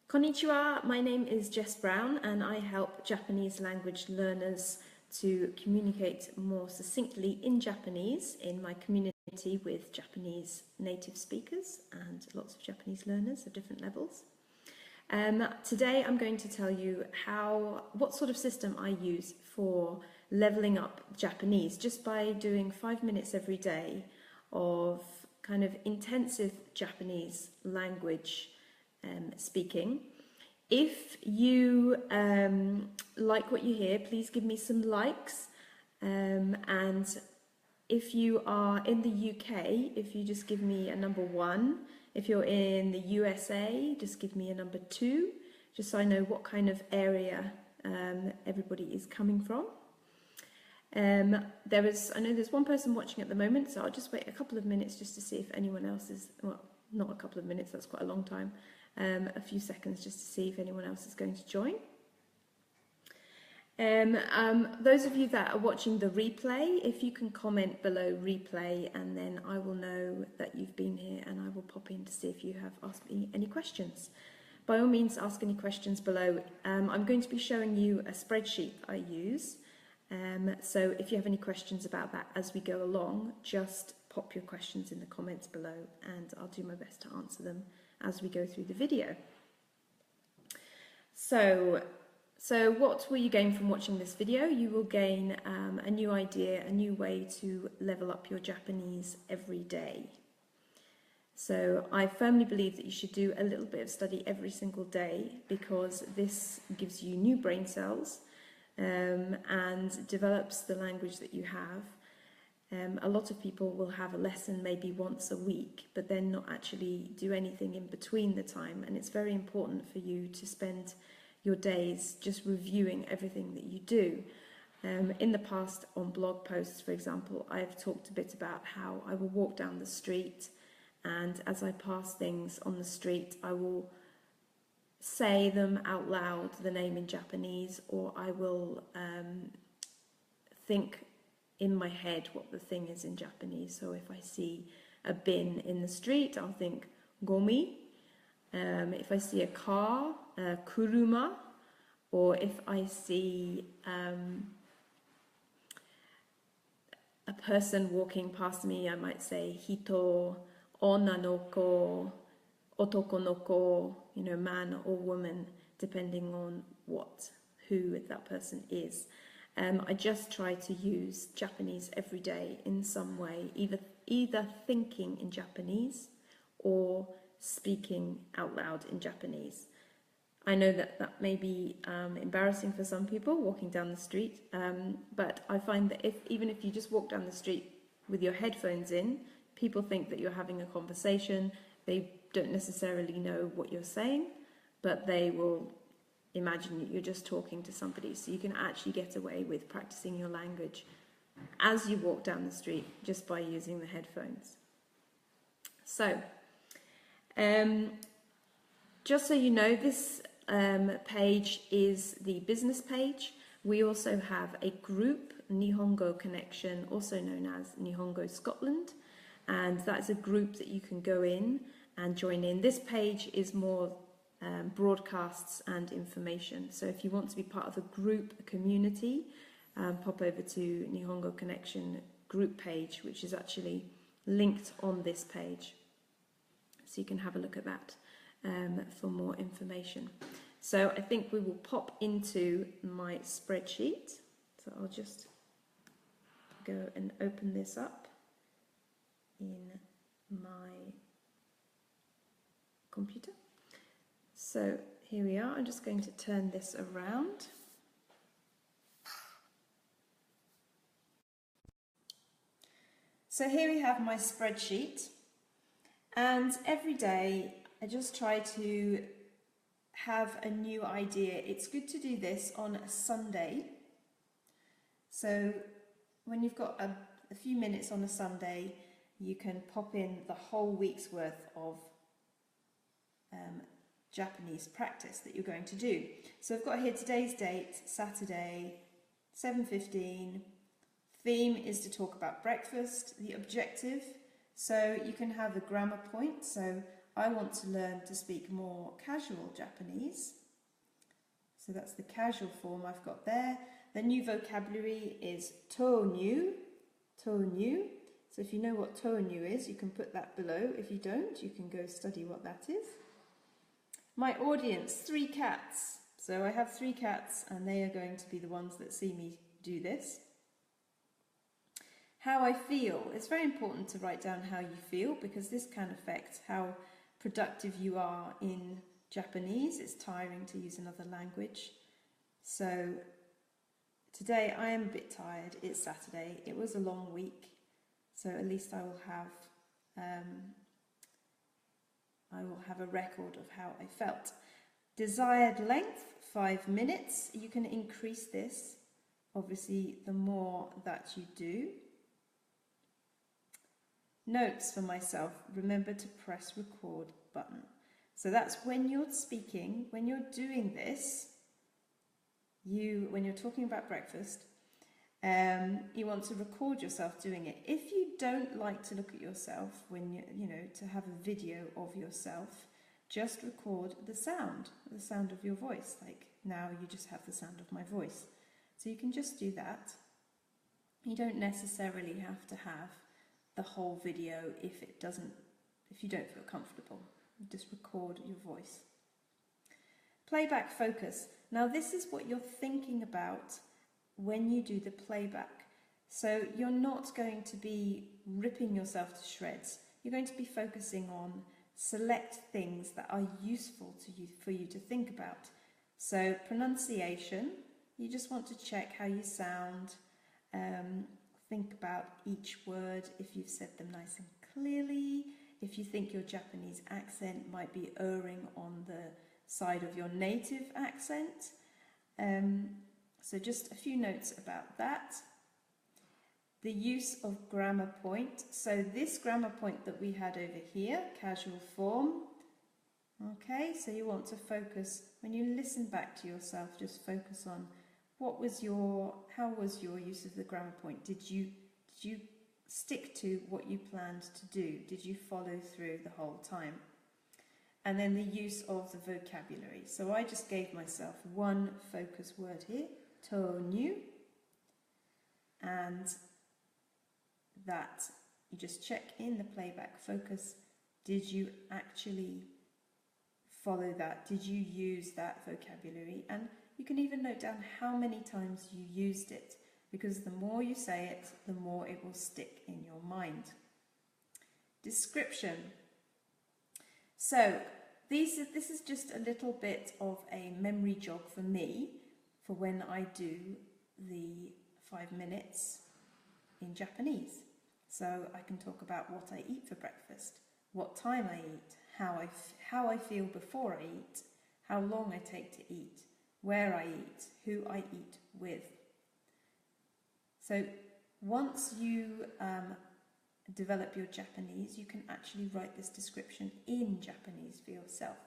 Konnichiwa, my name is Jess Brown and I help Japanese language learners to communicate more succinctly in Japanese in my community with Japanese native speakers and lots of Japanese learners of different levels. Today I'm going to tell you what sort of system I use for leveling up Japanese just by doing 5 minutes every day of kind of intensive Japanese language speaking. If you like what you hear, please give me some likes, and if you are in the UK, if you just give me a number 1. If you're in the USA, just give me a number 2, just so I know what kind of area everybody is coming from. I know there's one person watching at the moment, so I'll just wait a couple of minutes just to see if anyone else is, well, not a couple of minutes, that's quite a long time, a few seconds just to see if anyone else is going to join. Those of you that are watching the replay, if you can comment below replay, and then I will know that you've been here and I will pop in to see if you have asked me any questions. By all means, ask any questions below. I'm going to be showing you a spreadsheet I use. So if you have any questions about that as we go along, just pop your questions in the comments below and I'll do my best to answer them as we go through the video. So what will you gain from watching this video? You will gain a new idea, a new way to level up your Japanese every day. So I firmly believe that you should do a little bit of study every single day because this gives you new brain cells and develops the language that you have. A lot of people will have a lesson maybe once a week, but then not actually do anything in between the time. And it's very important for you to spend your days just reviewing everything that you do. In the past, on blog posts, for example, I've talked a bit about how I will walk down the street, and as I pass things on the street, I will say them out loud, the name in Japanese, or I will think in my head what the thing is in Japanese. So if I see a bin in the street, I'll think gomi. If I see a car, kuruma, or if I see a person walking past me, I might say hito, onna no ko, otoko no ko, man or woman, depending on who that person is. I just try to use Japanese every day in some way, either thinking in Japanese or speaking out loud in Japanese. I know that may be embarrassing for some people walking down the street, but I find that even if you just walk down the street with your headphones in, people think that you're having a conversation. They don't necessarily know what you're saying, but they will imagine you're just talking to somebody. So you can actually get away with practicing your language as you walk down the street just by using the headphones. So, just so you know, this page is the business page. We also have a group, Nihongo Connection, also known as Nihongo Scotland, and that's a group that you can go in and join in. This page is more broadcasts and information. So if you want to be part of a group, a community, pop over to Nihongo Connection group page, which is actually linked on this page. So you can have a look at that for more information. So I think we will pop into my spreadsheet. So I'll just go and open this up in my computer. So here we are. I'm just going to turn this around. So here we have my spreadsheet, and every day I just try to have a new idea. It's good to do this on a Sunday. So when you've got a few minutes on a Sunday, you can pop in the whole week's worth of Japanese practice that you're going to do. So I've got here today's date, Saturday, 7:15. Theme is to talk about breakfast. The objective, so you can have a grammar point. So I want to learn to speak more casual Japanese. So that's the casual form I've got there. The new vocabulary is tōnyu, tōnyu. So if you know what tōnyu is, you can put that below. If you don't, you can go study what that is. My audience, 3 cats. So I have 3 cats and they are going to be the ones that see me do this. How I feel. It's very important to write down how you feel because this can affect how productive you are in Japanese. It's tiring to use another language. So today I am a bit tired. It's Saturday. It was a long week. So at least I will have a record of how I felt. Desired length, 5 minutes. You can increase this, obviously, the more that you do. Notes for myself, remember to press record button. So that's when you're speaking, when you're doing this, when you're talking about breakfast, you want to record yourself doing it. If you don't like to look at yourself when to have a video of yourself, just record the sound of your voice. Like now you just have the sound of my voice. So you can just do that. You don't necessarily have to have the whole video if you don't feel comfortable. Just record your voice. Playback focus. Now this is what you're thinking about when you do the playback. So you're not going to be ripping yourself to shreds. You're going to be focusing on select things that are useful to you for you to think about. So pronunciation, you just want to check how you sound. Think about each word, if you've said them nice and clearly, if you think your Japanese accent might be erring on the side of your native accent. So just a few notes about that. The use of grammar point. So this grammar point that we had over here, casual form. Okay, so you want to focus, when you listen back to yourself, just focus on how was your use of the grammar point? Did you stick to what you planned to do? Did you follow through the whole time? And then the use of the vocabulary. So I just gave myself one focus word here, tōnyu, and that you just check in the playback focus. Did you actually follow that? Did you use that vocabulary? And you can even note down how many times you used it, because the more you say it, the more it will stick in your mind. Description. So this is just a little bit of a memory jog for me for when I do the 5 minutes in Japanese. So I can talk about what I eat for breakfast, what time I eat, how I feel before I eat, how long I take to eat, where I eat, who I eat with. So once you develop your Japanese, you can actually write this description in Japanese for yourself.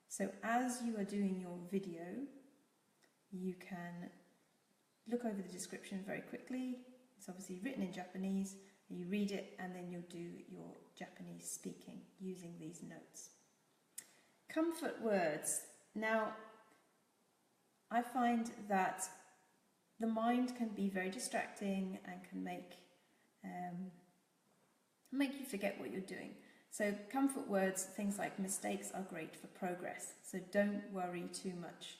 So as you are doing your video, you can look over the description very quickly. It's obviously written in Japanese, you read it, and then you'll do your Japanese speaking using these notes. Comfort words. Now, I find that the mind can be very distracting and can make you forget what you're doing. So comfort words, things like mistakes, are great for progress. So don't worry too much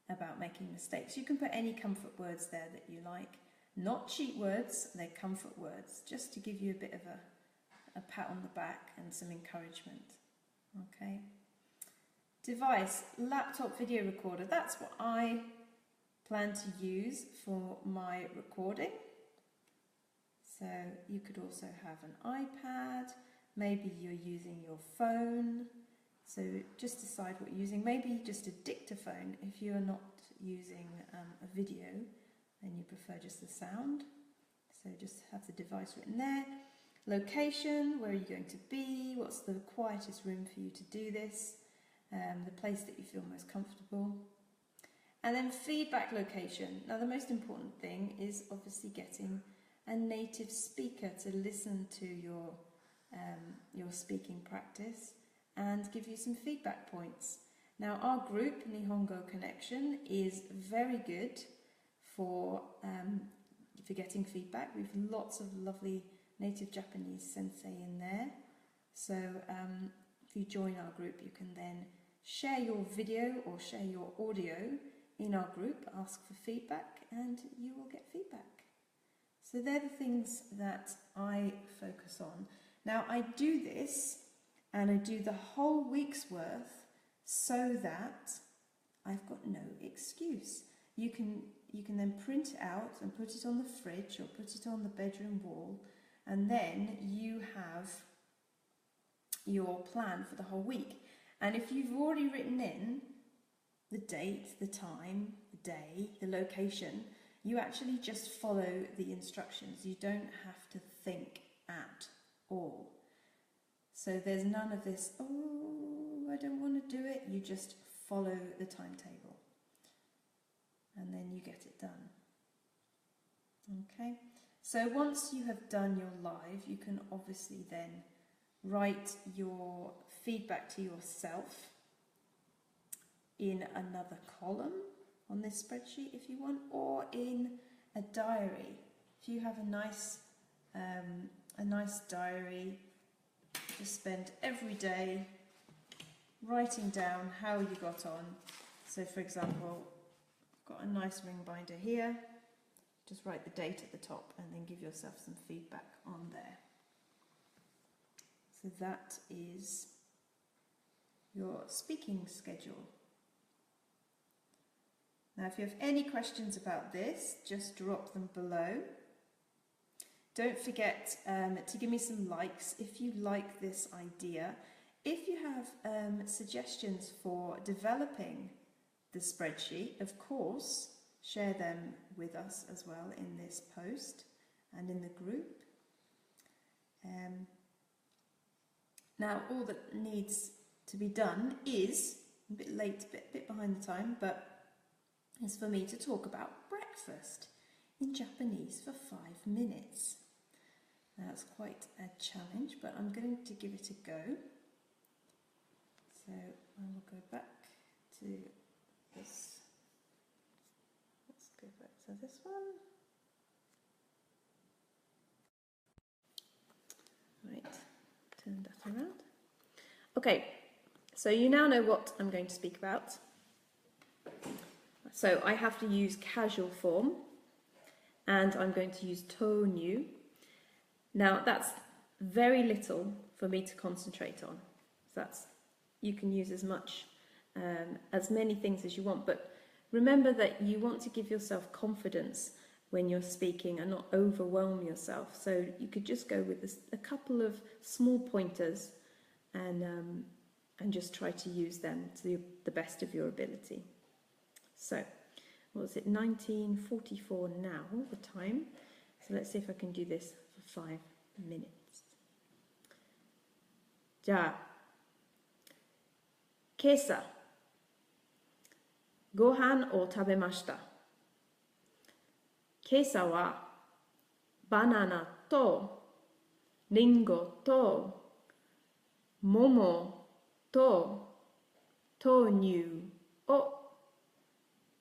about making mistakes. You can put any comfort words there that you like. Not cheat words, they're comfort words, just to give you a bit of a pat on the back and some encouragement. Okay. Device, laptop video recorder. That's what I plan to use for my recording. So you could also have an iPad, maybe you're using your phone. So just decide what you're using. Maybe just a dictaphone if you're not using a video, then you prefer just the sound. So just have the device written there. Location, where are you going to be? What's the quietest room for you to do this? The place that you feel most comfortable. And then feedback location. Now the most important thing is obviously getting a native speaker to listen to your speaking practice and give you some feedback points. Now, our group, Nihongo Connection, is very good for getting feedback. We've lots of lovely native Japanese sensei in there. So if you join our group, you can then share your video or share your audio in our group, ask for feedback, and you will get feedback. So they're the things that I focus on. Now, I do this, and I do the whole week's worth so that I've got no excuse. You can then print it out and put it on the fridge or put it on the bedroom wall, and then you have your plan for the whole week. And if you've already written in the date, the time, the day, the location, you actually just follow the instructions. You don't have to think at all. So there's none of this, oh, I don't want to do it. You just follow the timetable and then you get it done. Okay, so once you have done your live, you can obviously then write your feedback to yourself in another column on this spreadsheet if you want, or in a diary. If you have a nice diary to spend every day writing down how you got on. So for example, I've got a nice ring binder here. Just write the date at the top and then give yourself some feedback on there. So that is your speaking schedule. Now, if you have any questions about this, just drop them below. Don't forget to give me some likes if you like this idea. If you have suggestions for developing the spreadsheet, of course, share them with us as well in this post and in the group. Now, all that needs to be done is, a bit late, a bit behind the time, but is for me to talk about breakfast in Japanese for 5 minutes. That's quite a challenge, but I'm going to give it a go. So I will go back to this. Let's go back to this one. Right, turn that around. Okay, so you now know what I'm going to speak about. So I have to use casual form, and I'm going to use tonu. Now that's very little for me to concentrate on. So you can use as many things as you want, but remember that you want to give yourself confidence when you're speaking and not overwhelm yourself. So you could just go with a couple of small pointers and just try to use them to the best of your ability. So, what was it, 1944 now, the time. So let's see if I can do this for 5 minutes. じゃあ、今朝、ご飯を食べました。今朝はバナナとリンゴと桃と豆乳を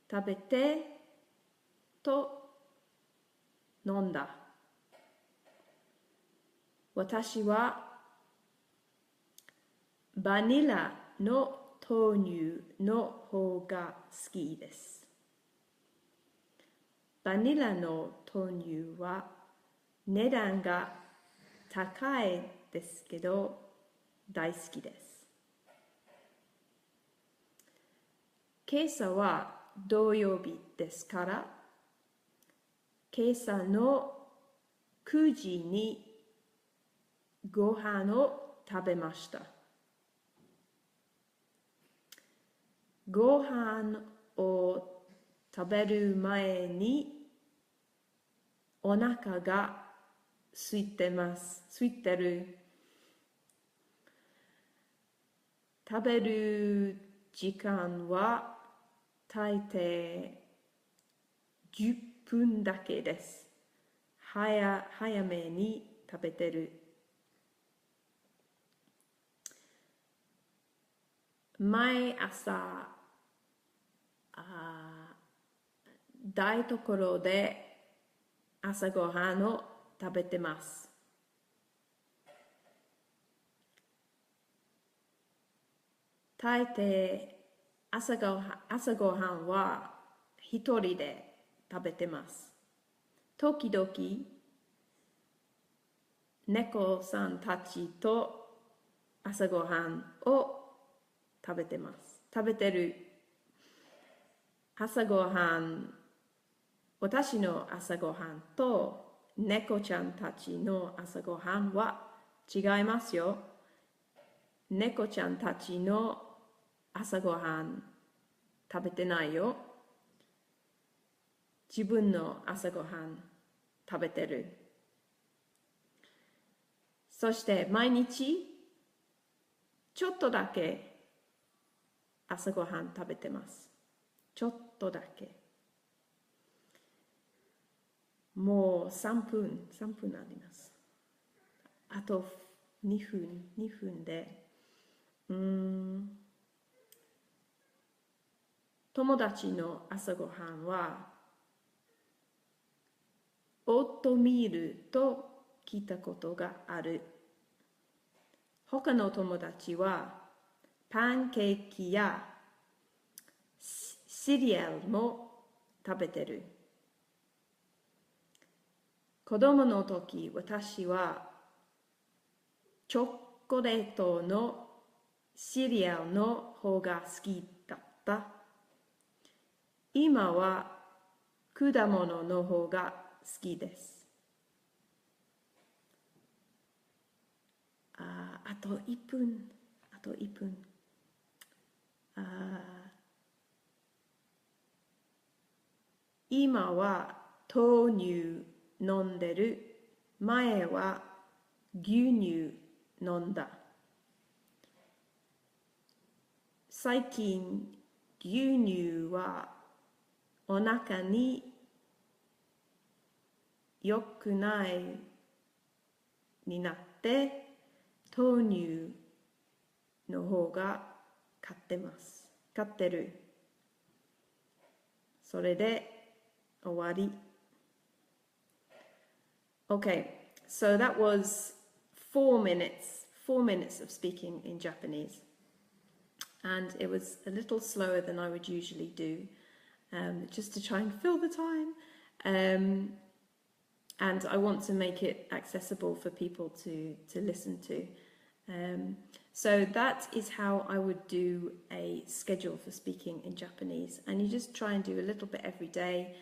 食べてと飲んだ。私はバニラの豆乳の方が好きです。バニラの豆乳は値段が高いですけど大好きです。今朝は土曜日ですから、今朝の9時にご飯を食べました。ご飯を食べる前にお腹が空いてます。空いてる。食べる時間は大抵10分だけです。早めに食べてる。毎朝台所で朝ごはんを食べてます。大抵朝ごはんは一人で食べてます。時々猫さんたちと朝ごはんを食べてます。食べてる朝ごはん、私の朝ごはんと猫ちゃんたちの朝ごはんは違いますよ。猫ちゃんたちの朝ごはん食べてないよ。自分の朝ごはん食べてる。そして毎日ちょっとだけ朝ごはん食べてます。ちょっとだけ。もう3分あります。あと2分で。友達の朝ごはんはオートミールと聞いたことがある。他の友達はパンケーキやシリアルも食べてる。子供の時、私はチョコレートのシリアルの方が好きだった。今は果物の方が好きです。あと1分。今は豆乳飲んでる。前は牛乳飲んだ。最近牛乳はお腹に良くないになって豆乳の方が買ってる。それで終わり。Okay, so that was 4 minutes of speaking in Japanese. And it was a little slower than I would usually do, just to try and fill the time. And I want to make it accessible for people to listen to. So that is how I would do a schedule for speaking in Japanese. And you just try and do a little bit every day.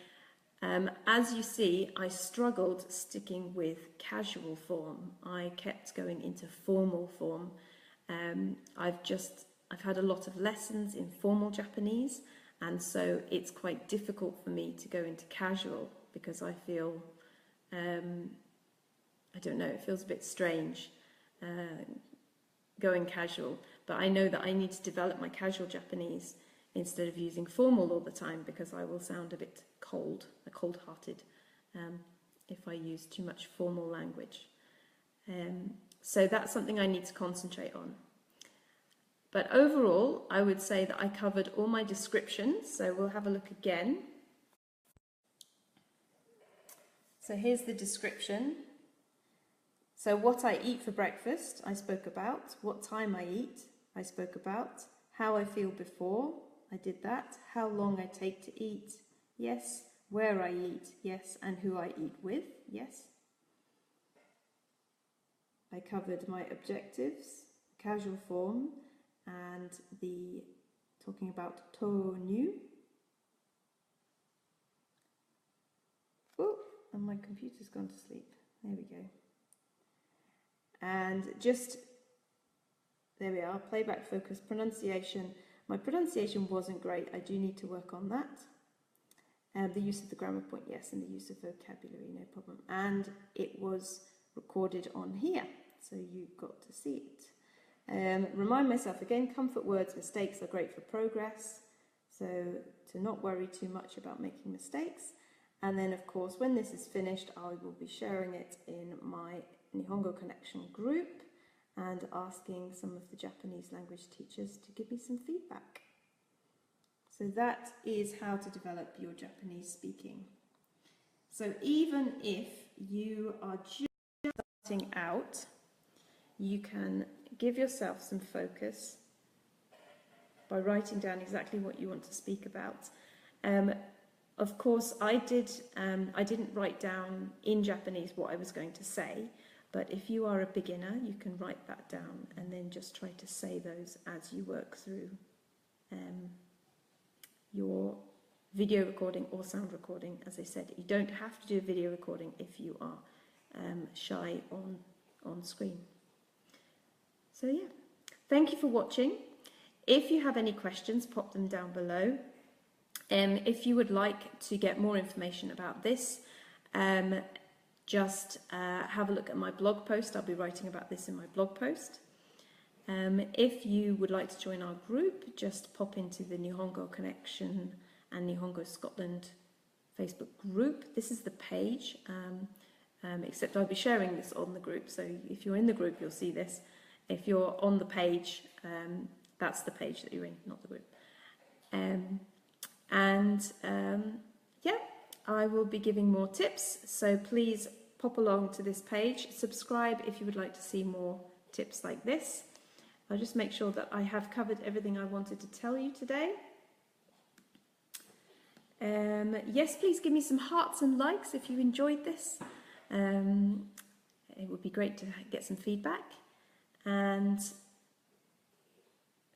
As you see, I struggled sticking with casual form. I kept going into formal form. I've had a lot of lessons in formal Japanese, and so it's quite difficult for me to go into casual because I feel, I don't know, it feels a bit strange going casual. But I know that I need to develop my casual Japanese instead of using formal all the time, because I will sound a bit cold-hearted if I use too much formal language. So that's something I need to concentrate on. But overall, I would say that I covered all my descriptions, so we'll have a look again. So here's the description. So what I eat for breakfast, I spoke about. What time I eat, I spoke about. How I feel before, I did that. How long I take to eat, yes. Where I eat, yes. And who I eat with, yes. I covered my objectives, casual form, and the talking about to-new. Oh, and my computer's gone to sleep. There we go. And just, there we are, playback focus, pronunciation. My pronunciation wasn't great. I do need to work on that. The use of the grammar point, yes, and the use of vocabulary, no problem. And it was recorded on here, so you got to see it. Remind myself again, comfort words, mistakes are great for progress, so to not worry too much about making mistakes. And then, of course, when this is finished, I will be sharing it in my Nihongo Connection group, and asking some of the Japanese language teachers to give me some feedback. So that is how to develop your Japanese speaking. So even if you are just starting out, you can give yourself some focus by writing down exactly what you want to speak about. Of course, I didn't write down in Japanese what I was going to say, but if you are a beginner, you can write that down and then just try to say those as you work through your video recording or sound recording. As I said, you don't have to do a video recording if you are shy on screen. So yeah, thank you for watching. If you have any questions, pop them down below. If you would like to get more information about this, just have a look at my blog post. I'll be writing about this in my blog post. If you would like to join our group, just pop into the Nihongo Connection and Nihongo Scotland Facebook group. This is the page, except I'll be sharing this on the group, so if you're in the group you'll see this. If you're on the page, that's the page that you're in, not the group. Yeah, I will be giving more tips, so please pop along to this page. Subscribe if you would like to see more tips like this. I'll just make sure that I have covered everything I wanted to tell you today. Yes, please give me some hearts and likes if you enjoyed this. It would be great to get some feedback. And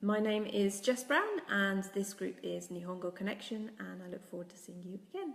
my name is Jess Brown, and this group is Nihongo Connection, and I look forward to seeing you again.